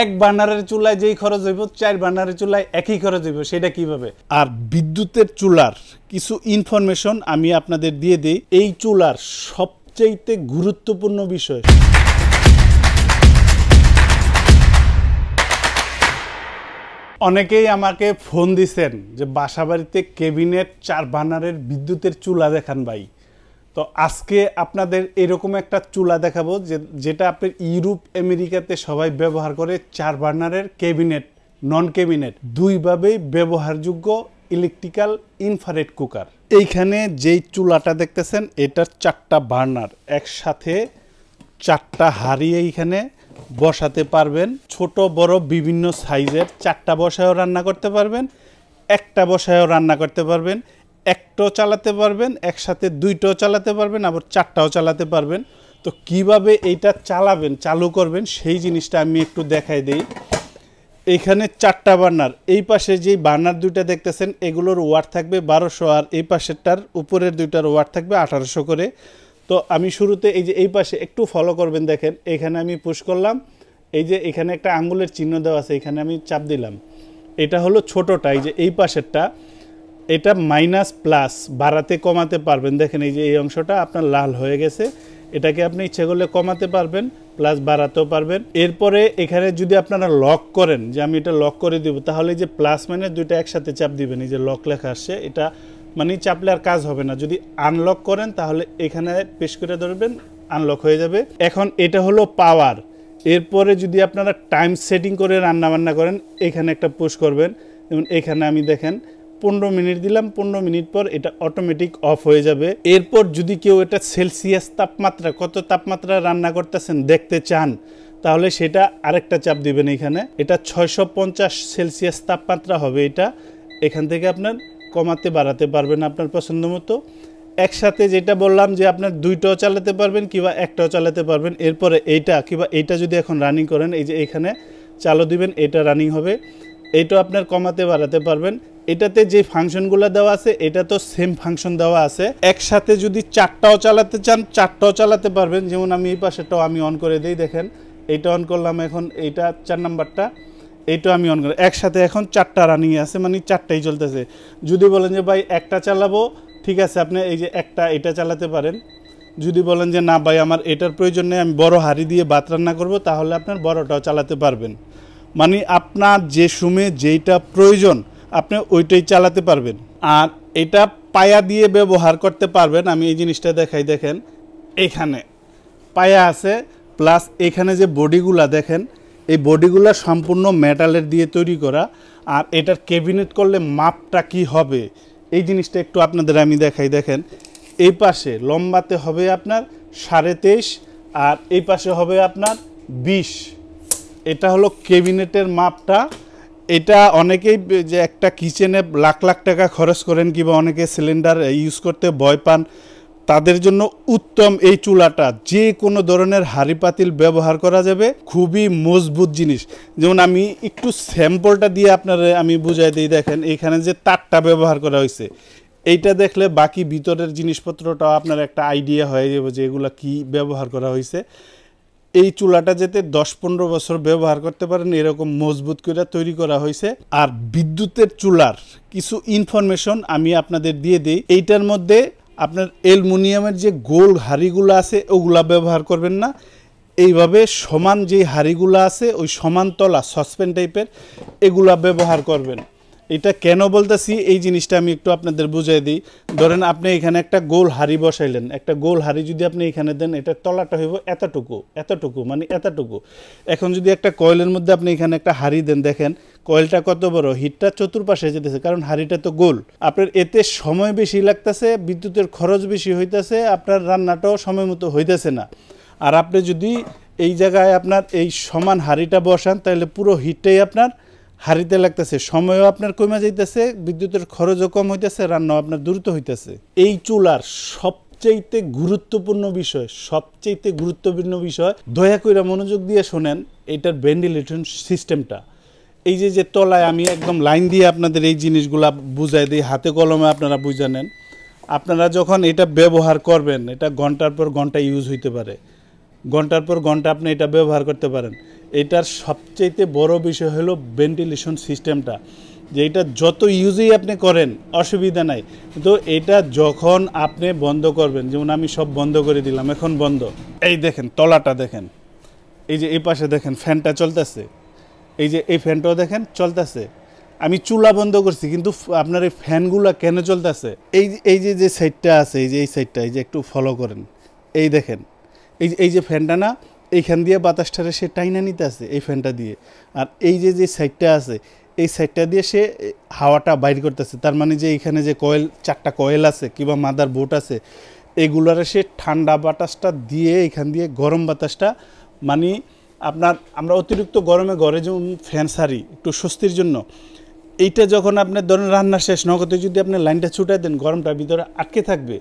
এক বার্নারের চুলায় যেই খরচ হইব 4 বার্নারের চুলায় একই খরচ হইব, সেটা কিভাবে? আর বিদ্যুতের চুলার কিছু ইনফরমেশন আমি আপনাদের দিয়ে দিই। এই চুলার সবচেয়ে গুরুত্বপূর্ণ বিষয়, অনেকেই আমাকে ফোন দিছেন যে বাসাবাড়িতে ক্যাবিনেট 4 বার্নারের বিদ্যুতের চুলা দেখান ভাই। তো আজকে আপনাদের এরকম একটা চুলা দেখাবো যেটা আপনার ইউরোপ আমেরিকাতে সবাই ব্যবহার করে। 4 বার্নারের ক্যাবিনেট, নন ক্যাবিনেট, দুইভাবেই ব্যবহারযোগ্য ইলেকট্রিক্যাল ইনফ্রারেড কুকার। এইখানে যেই চুলাটা দেখতেছেন এটার 4টা বার্নার, একসাথে 4টা হাঁড়ি এইখানে বসাতে পারবেন। ছোট বড় বিভিন্ন সাইজের 4টা বসায়ও রান্না করতে পারবেন, একটা বসায়ও রান্না করতে পারবেন, একটাও চালাতে পারবেন, একসাথে 2টাও চালাতে পারবেন, আবার 4টাও চালাতে পারবেন। তো কিভাবে এইটা চালাবেন, চালু করবেন, সেই জিনিসটা আমি একটু দেখাই দিই। এখানে 4টা বার্নার, এই পাশে যেই বার্নার 2টা দেখতেছেন এগুলোর ওয়াট থাকবে 1200, আর এই পাশেরটার উপরের 2টার ওয়াট থাকবে 1800 করে। তো আমি শুরুতে এই যে এই পাশে একটু ফলো করবেন, দেখেন এখানে আমি পুশ করলাম, এই যে এখানে একটা আঙ্গুলের চিহ্ন দেওয়া আছে, এখানে আমি চাপ দিলাম। এটা হলো ছোটোটা, এই যে এই পাশেরটা, এটা মাইনাস প্লাস বাড়াতে কমাতে পারবেন। দেখেন এই যে এই অংশটা আপনার লাল হয়ে গেছে, এটাকে আপনি ইচ্ছে করলে কমাতে পারবেন, প্লাস বাড়াতেও পারবেন। এরপরে এখানে যদি আপনারা লক করেন, যে আমি এটা লক করে দিব, তাহলে যে প্লাস মাইনাস 2টা একসাথে চাপ দিবেন, এই যে লক লেখা আসছে, এটা মানে চাপলে আর কাজ হবে না। যদি আনলক করেন তাহলে এখানে পেশ করে ধরবেন, আনলক হয়ে যাবে। এখন এটা হলো পাওয়ার। এরপরে যদি আপনারা টাইম সেটিং করে রান্নাবান্না করেন, এখানে একটা পুশ করবেন, যেমন এখানে আমি দেখেন 15 মিনিট দিলাম, 15 মিনিট পর এটা অটোমেটিক অফ হয়ে যাবে। এরপর যদি কেউ এটা সেলসিয়াস তাপমাত্রা, কত তাপমাত্রা রান্না করতেছেন দেখতে চান, তাহলে সেটা আরেকটা চাপ দিবেন এখানে। এটা 650 সেলসিয়াস তাপমাত্রা হবে এটা। এখান থেকে আপনার কমাতে বাড়াতে পারবেন আপনার পছন্দ মতো। একসাথে যেটা বললাম যে আপনার 2টাও চালাতে পারবেন কিংবা একটাও চালাতে পারবেন। এরপরে এইটা কিংবা এইটা যদি এখন রানিং করেন, এই যে এখানে চালু দিবেন, এটা রানিং হবে। এইটাও আপনার কমাতে বাড়াতে পারবেন। এটাতে যে ফাংশনগুলো দেওয়া আছে এটা তো সেম ফাংশন দেওয়া আছে। একসাথে যদি 4টাও চালাতে চান 4টাও চালাতে পারবেন। যেমন আমি এই পাশেটাও আমি অন করে দিই, দেখেন এইটা অন করলাম, এখন এইটা 4 নাম্বারটা, এইটাও আমি অন করি। একসাথে এখন 4টা রানিং আছে, মানে 4টাই চলতেছে। যদি বলেন যে ভাই একটা চালাবো, ঠিক আছে, আপনি এই যে একটা এটা চালাতে পারেন। যদি বলেন যে না ভাই আমার এটার প্রয়োজন নেই, আমি বড় হাঁড়ি দিয়ে ভাত রান্না করবো, তাহলে আপনার বড়টাও চালাতে পারবেন। মানে আপনার যে সময়ে যেইটা প্রয়োজন আপনি ওইটাই চালাতে পারবেন। আর এটা পায়া দিয়ে ব্যবহার করতে পারবেন। আমি এই জিনিসটা দেখাই, দেখেন এখানে পায়া আছে, প্লাস এখানে যে বডিগুলা দেখেন, এই বডিগুলা সম্পূর্ণ মেটালের দিয়ে তৈরি করা। আর এটার ক্যাবিনেট করলে মাপটা কি হবে এই জিনিসটা একটু আপনাদের আমি দেখাই। দেখেন এই পাশে লম্বাতে হবে আপনার 23.5, আর এই পাশে হবে আপনার 20। এটা হলো ক্যাবিনেটের মাপটা। এটা অনেকেই যে একটা কিচেনে লাখ লাখ টাকা খরচ করেন কিংবা অনেকে সিলিন্ডার ইউজ করতে ভয় পান, তাদের জন্য উত্তম এই চুলাটা। যে কোনো ধরনের হাঁড়ি পাতিল ব্যবহার করা যাবে, খুবই মজবুত জিনিস। যেমন আমি একটু স্যাম্পলটা দিয়ে আপনারা আমি বুঝাই দিই। দেখেন এখানে যে তারটা ব্যবহার করা হয়েছে, এইটা দেখলে বাকি ভিতরের জিনিসপত্রটাও আপনার একটা আইডিয়া হয়ে যাবে যে এগুলা কি ব্যবহার করা হয়েছে। এই চুলাটা যাতে 10-15 বছর ব্যবহার করতে পারেন এরকম মজবুত করে তৈরি করা হয়েছে। আর বিদ্যুতের চুলার কিছু ইনফরমেশন আমি আপনাদের দিয়ে দিই। এইটার মধ্যে আপনার অ্যালুমিনিয়ামের যে গোল হাঁড়িগুলো আছে ওগুলা ব্যবহার করবেন না। এইভাবে সমান যে হাঁড়িগুলো আছে ওই সমান তলা সসপ্যান টাইপের এগুলা ব্যবহার করবেন। এটা কেন বলতেছি এই জিনিসটা আমি একটু আপনাদের বুঝাই দিই। ধরেন আপনি এখানে একটা গোল হাঁড়ি বসাইলেন, একটা গোল হাঁড়ি যদি আপনি এখানে দেন, এটার তলাটা হইব এতটুকু, এতটুকু মানে এতটুকু। এখন যদি একটা কয়েলের মধ্যে আপনি এখানে একটা হাঁড়ি দেন, দেখেন কয়েলটা কত বড়, হিটটা চতুর্পাশে যেতেছে, কারণ হাঁড়িটা তো গোল। আপনার এতে সময় বেশি লাগতেছে, বিদ্যুতের খরচ বেশি হইতেছে, আপনার রান্নাটাও সময় মতো হইতেছে না। আর আপনি যদি এই জায়গায় আপনার এই সমান হাঁড়িটা বসান, তাহলে পুরো হিটটাই আপনার হাঁড়িতে লাগতেছে, সময়ও আপনার কমে যাইতেছে, বিদ্যুতের খরচও কম হইতেছে, রান্নাও আপনার দ্রুত হইতেছে। এই চুলার সবচেয়ে গুরুত্বপূর্ণ বিষয় দয়া করে মনোযোগ দিয়ে শোনেন, এটার ভেন্টিলেশন সিস্টেমটা। এই যে তলায় আমি একদম লাইন দিয়ে আপনাদের এই জিনিসগুলা বুঝাই দিই, হাতে কলমে আপনারা বুঝে নেন। আপনারা যখন এটা ব্যবহার করবেন, এটা ঘন্টার পর ঘন্টা ইউজ হইতে পারে, ঘন্টার পর ঘন্টা আপনি এটা ব্যবহার করতে পারেন। এটার সবচাইতে বড় বিষয় হলো ভেন্টিলেশন সিস্টেমটা, যে এটা যত ইউজই আপনি করেন অসুবিধা নাই, কিন্তু এটা যখন আপনি বন্ধ করবেন, যেমন আমি সব বন্ধ করে দিলাম, এখন বন্ধ, এই দেখেন তলাটা দেখেন, এই যে এই পাশে দেখেন ফ্যানটা চলতেছে, এই যে এই ফ্যানটাও দেখেন চলতেছে। আমি চুলা বন্ধ করছি কিন্তু আপনার এই ফ্যানগুলো কেন চলতেছে? এই যে যে সাইডটা আছে, এই যে এই সাইডটা, এই যে একটু ফলো করেন, এই দেখেন এই যে ফ্যানটা না, এইখান দিয়ে বাতাসটারে সে টাইনা নিতে আছে এই ফ্যানটা দিয়ে, আর এই যে যে সাইডটা আছে এই সাইডটা দিয়ে সে হাওয়াটা বাইর করতেছে। তার মানে যে এইখানে যে কয়েল, 4টা কয়েল আছে কিংবা মাদার বোর্ড আছে, এগুলারে সে ঠান্ডা বাতাসটা দিয়ে এখান দিয়ে গরম বাতাসটা, মানে আমরা অতিরিক্ত গরমে ঘরে যেমন ফ্যান সারি একটু স্বস্তির জন্য, এইটা যখন আপনার ধরেন রান্না শেষ নগদে যদি আপনি লাইনটা ছুটাই দেন, গরমটা ভিতরে আটকে থাকবে।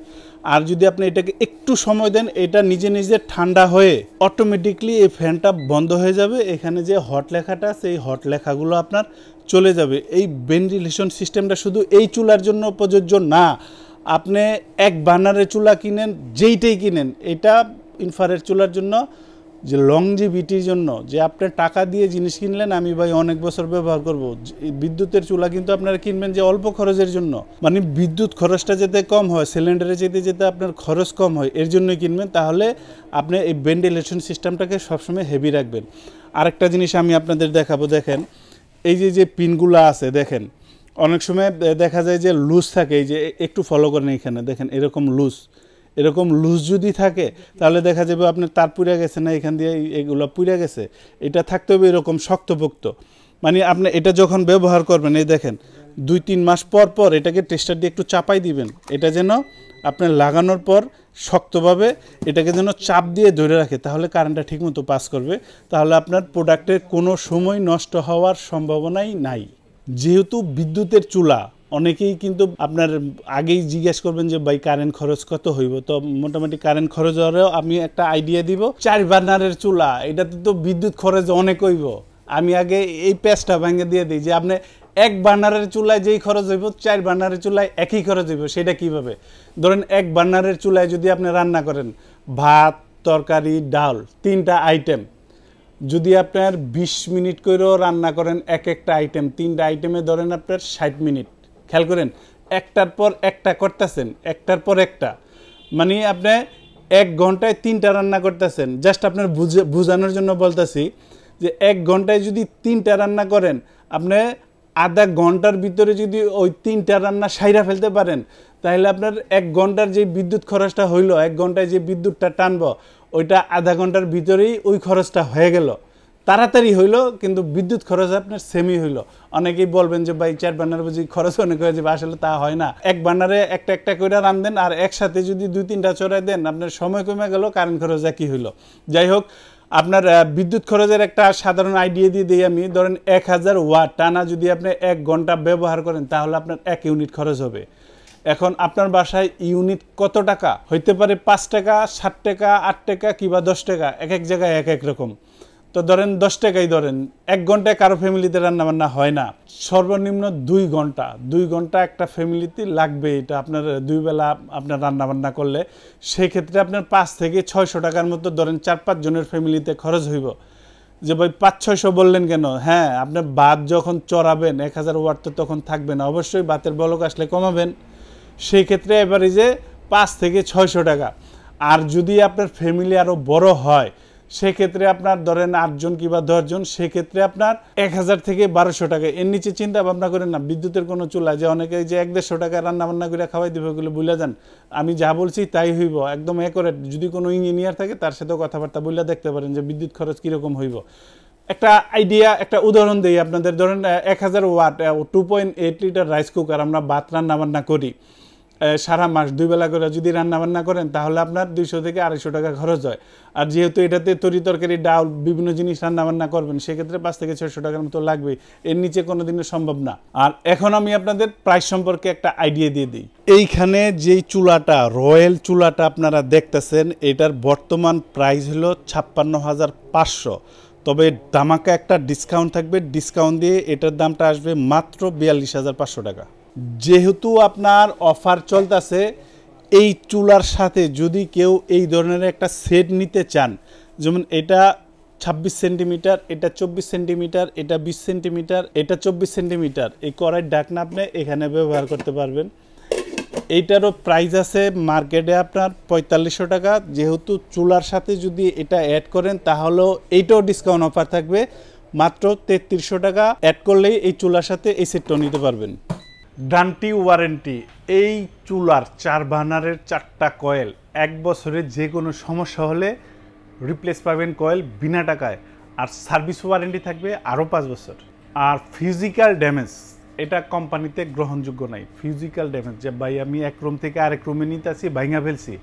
আর যদি আপনি এটাকে একটু সময় দেন, এটা নিজে নিজে ঠান্ডা হয়ে অটোমেটিকলি এই ফ্যানটা বন্ধ হয়ে যাবে। এখানে যে হট লেখাটা আছে এই হট লেখাগুলো আপনার চলে যাবে। এই ভেন্টিলেশন সিস্টেমটা শুধু এই চুলার জন্য প্রযোজ্য না, আপনি এক বার্নারের চুলা কিনেন, যেইটাই কিনেন, এটা ইনফ্রারেড চুলার জন্য, যে লংজিভিটির জন্য, যে আপনি টাকা দিয়ে জিনিস কিনলেন আমি ভাই অনেক বছর ব্যবহার করব। বিদ্যুতের চুলা কিন্তু আপনারা কিনবেন যে অল্প খরচের জন্য, মানে বিদ্যুৎ খরচটা যাতে কম হয়, সিলিন্ডারে যেতে আপনার খরচ কম হয়, এর জন্যই কিনবেন। তাহলে আপনি এই ভেন্টিলেশন সিস্টেমটাকে সবসময় হেভি রাখবেন। আরেকটা জিনিস আমি আপনাদের দেখাবো, দেখেন এই যে পিনগুলো আছে, দেখেন অনেক সময় দেখা যায় যে লুজ থাকে, এই যে একটু ফলো করেন, এখানে দেখেন এরকম লুজ যদি থাকে তাহলে দেখা যাবে আপনার তার পুড়ে গেছে না, এখান দিয়ে এগুলো পুড়ে গেছে। এটা থাকতে হবে এরকম শক্তপোক্ত, মানে আপনি এটা যখন ব্যবহার করবেন, এই দেখেন 2-3 মাস পর এটাকে টেস্টার দিয়ে একটু চাপাই দিবেন, এটা যেন আপনার লাগানোর পর শক্তভাবে এটাকে যেন চাপ দিয়ে ধরে রাখে, তাহলে কারেন্টটা ঠিকমতো পাস করবে। তাহলে আপনার প্রোডাক্টের কোনো সময় নষ্ট হওয়ার সম্ভাবনাই নাই। যেহেতু বিদ্যুতের চুলা, অনেকেই কিন্তু আপনার আগেই জিজ্ঞেস করবেন যে ভাই কারেন্ট খরচ কত হইব, তো মোটামুটি কারেন্ট খরচ হলেও আমি একটা আইডিয়া দিব। 4 বার্নারের চুলা, এটাতে তো বিদ্যুৎ খরচ অনেক হইব। আমি আগে এই পেজটা ভেঙে দিয়ে দিই, যে আপনি এক বার্নারের চুলায় যেই খরচ হইব 4 বার্নারের চুলায় একই খরচ হইব। সেটা কিভাবে? ধরেন এক বার্নারের চুলায় যদি আপনি রান্না করেন ভাত, তরকারি, ডাল, 3টা আইটেম, যদি আপনার 20 মিনিট করেও রান্না করেন একটা আইটেম, 3টা আইটেমে ধরেন আপনার 60 মিনিট, খেয়াল করেন একটার পর একটা করতেছেন, একটার পর একটা, মানে আপনি 1 ঘন্টায় 3টা রান্না করতেছেন। জাস্ট আপনার বোঝানোর জন্য বলতেছি যে 1 ঘন্টায় যদি 3টা রান্না করেন, আপনি আধা ঘন্টার ভিতরে যদি ওই 3টা রান্না সাইরা ফেলতে পারেন, তাহলে আপনার 1 ঘন্টার যে বিদ্যুৎ খরচটা হইলো, 1 ঘন্টায় যে বিদ্যুৎটা টানবো, ওইটা আধা ঘন্টার ভিতরেই ওই খরচটা হয়ে গেল। তাড়াতাড়ি হইলো, কিন্তু বিদ্যুৎ খরচ আপনার সেমই হইলো। অনেকেই বলবেন যে ভাই 4 বার্নার বুঝি খরচ অনেক হয়ে যাবে, আসলে তা হয় না। এক বার্নারে একটা করে রান্ধেন, আর একসাথে যদি 2-3টা চড়াই দেন, আপনার সময় কমে গেল, কারেন্ট খরচ একই হইলো। যাই হোক, আপনার বিদ্যুৎ খরচের একটা সাধারণ আইডিয়া দিয়ে দিই আমি। ধরেন 1000 ওয়াট টানা যদি আপনি 1 ঘন্টা ব্যবহার করেন, তাহলে আপনার 1 ইউনিট খরচ হবে। এখন আপনার বাসায় ইউনিট কত টাকা হইতে পারে? 5 টাকা, 7 টাকা, 8 টাকা কিংবা 10 টাকা, এক এক জায়গায় এক এক রকম। তো ধরেন 10 টাকাই ধরেন, 1 ঘন্টায় কারো ফ্যামিলিতে রান্নাবান্না হয় না, সর্বনিম্ন 2 ঘন্টা, 2 ঘন্টা একটা ফ্যামিলিতে লাগবে। এটা আপনার 2 বেলা আপনার রান্নাবান্না করলে, সেক্ষেত্রে আপনার 5 থেকে 600 টাকার মতো ধরেন 4-5 জনের ফ্যামিলিতে খরচ হইব। যে ভাই 500-600 বললেন কেন? হ্যাঁ, আপনার ভাত যখন চড়াবেন 1000 ওয়াট তো তখন থাকবে না, অবশ্যই ভাতের বলক আসলে কমাবেন। সেই ক্ষেত্রে এবারে যে 5 থেকে 600 টাকা। আর যদি আপনার ফ্যামিলি আরও বড় হয়, সেক্ষেত্রে আপনার ধরেন 8 জন কিংবা 10 জন, সেক্ষেত্রে আপনার 1000 থেকে 1200 টাকা। এর নিচে চিন্তা ভাবনা করেন না। বিদ্যুতের কোনো চুলা যে অনেকে যে 1-150 টাকা রান্না বান্না করে খাওয়াই দেবে, ওগুলো ভুলে যান। আমি যা বলছি তাই হইব, একদম অ্যাকুরেট। যদি কোনো ইঞ্জিনিয়ার থাকে তার সাথেও কথাবার্তা বলে দেখতে পারেন যে বিদ্যুৎ খরচ কীরকম হইব। একটা আইডিয়া, একটা উদাহরণ দিই আপনাদের। ধরেন 1000 ওয়াট 2.8 লিটার রাইস কুকার, আমরা ভাত রান্না বান্না করি সারা মাস 2 বেলা করে যদি রান্নাবান্না করেন, তাহলে আপনার 200 থেকে 250 টাকা খরচ হয়। আর যেহেতু এটাতে তরি তরকারি, ডাল, বিভিন্ন জিনিস রান্নাবান্না করবেন, সেক্ষেত্রে 5 থেকে 600 টাকার মতো লাগবে। এর নিচে কোনো দিনও সম্ভব না। আর এখন আমি আপনাদের প্রাইস সম্পর্কে একটা আইডিয়া দিয়ে দিই। এইখানে যেই চুলাটা, রয়্যাল চুলাটা আপনারা দেখতেছেন, এটার বর্তমান প্রাইস হলো 56,500। তবে ধামাকা একটা ডিসকাউন্ট থাকবে, ডিসকাউন্ট দিয়ে এটার দামটা আসবে মাত্র 42,500 টাকা। যেহেতু আপনার অফার চলতেছে, এই চুলার সাথে যদি কেউ এই ধরনের একটা সেট নিতে চান, যেমন এটা 26 সেন্টিমিটার, এটা 24 সেন্টিমিটার, এটা 20 সেন্টিমিটার, এটা 24 সেন্টিমিটার। এই কড়াইয়ের ঢাকনা আপনি এখানে ব্যবহার করতে পারবেন। এইটারও প্রাইস আছে মার্কেটে আপনার 4500 টাকা। যেহেতু চুলার সাথে যদি এটা অ্যাড করেন তাহলেও এইটাও ডিসকাউন্ট অফার থাকবে, মাত্র 3300 টাকা অ্যাড করলেই এই চুলার সাথে এই সেটটাও নিতে পারবেন। গ্যারান্টি ওয়ারেন্টি, এই চুলার 4 বার্নারের 4টা কয়েল 1 বছরে যে কোনো সমস্যা হলে রিপ্লেস পাবেন কয়েল বিনা টাকায়, আর সার্ভিস ওয়ারেন্টি থাকবে আরও 5 বছর। আর ফিজিক্যাল ড্যামেজ এটা কোম্পানিতে গ্রহণযোগ্য নাই। ফিজিক্যাল ড্যামেজ যে ভাই আমি এক রুম থেকে আরেক রুমে নিতে আসি, ভাঙা ফেলছি,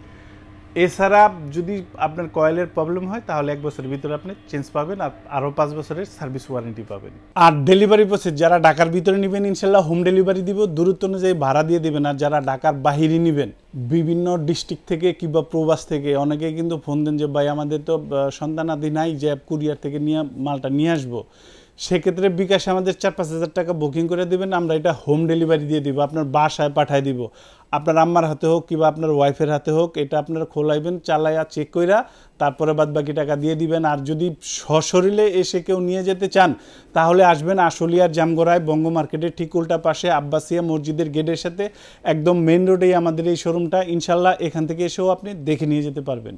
এছাড়া যদি আপনার কয়েলের প্রবলেম হয় তাহলে 1 বছরের ভিতরে আপনি চেঞ্জ পাবেন, আর আরও 5 বছরের সার্ভিস ওয়ারেন্টি পাবেন। আর ডেলিভারি প্রসেস যারা ঢাকার ভিতরে নেবেন ইনশাল্লাহ হোম ডেলিভারি দিব, দূরত্ব অনুযায়ী ভাড়া দিয়ে দেবেন। আর যারা ঢাকার বাহিরে নেবেন বিভিন্ন ডিস্ট্রিক্ট থেকে কিংবা প্রবাস থেকে অনেকে কিন্তু ফোন দেন যে ভাই আমাদের তো সন্তানাদি নাই যে কুরিয়ার থেকে নিয়ে মালটা নিয়ে আসবো, সেক্ষেত্রে বিকাশে আমাদের 4-5 হাজার টাকা বুকিং করে দেবেন, আমরা এটা হোম ডেলিভারি দিয়ে দিব, আপনার বাসায় পাঠিয়ে দিব। আপনার আম্মার হাতে হোক কিংবা আপনার ওয়াইফের হাতে হোক, এটা আপনারা খোলাইবেন, চালাইয়া চেক কইরা তারপরে বাদ বাকি টাকা দিয়ে দিবেন। আর যদি সশরীরে এসে কেউ নিয়ে যেতে চান তাহলে আসবেন আশুলিয়ার জামগড়ায় বঙ্গ মার্কেটের ঠিক উল্টা পাশে আব্বাসিয়া মসজিদের গেটের সাথে একদম মেন রোডেই আমাদের এই শোরুমটা। ইনশাল্লাহ এখান থেকে এসেও আপনি দেখে নিয়ে যেতে পারবেন।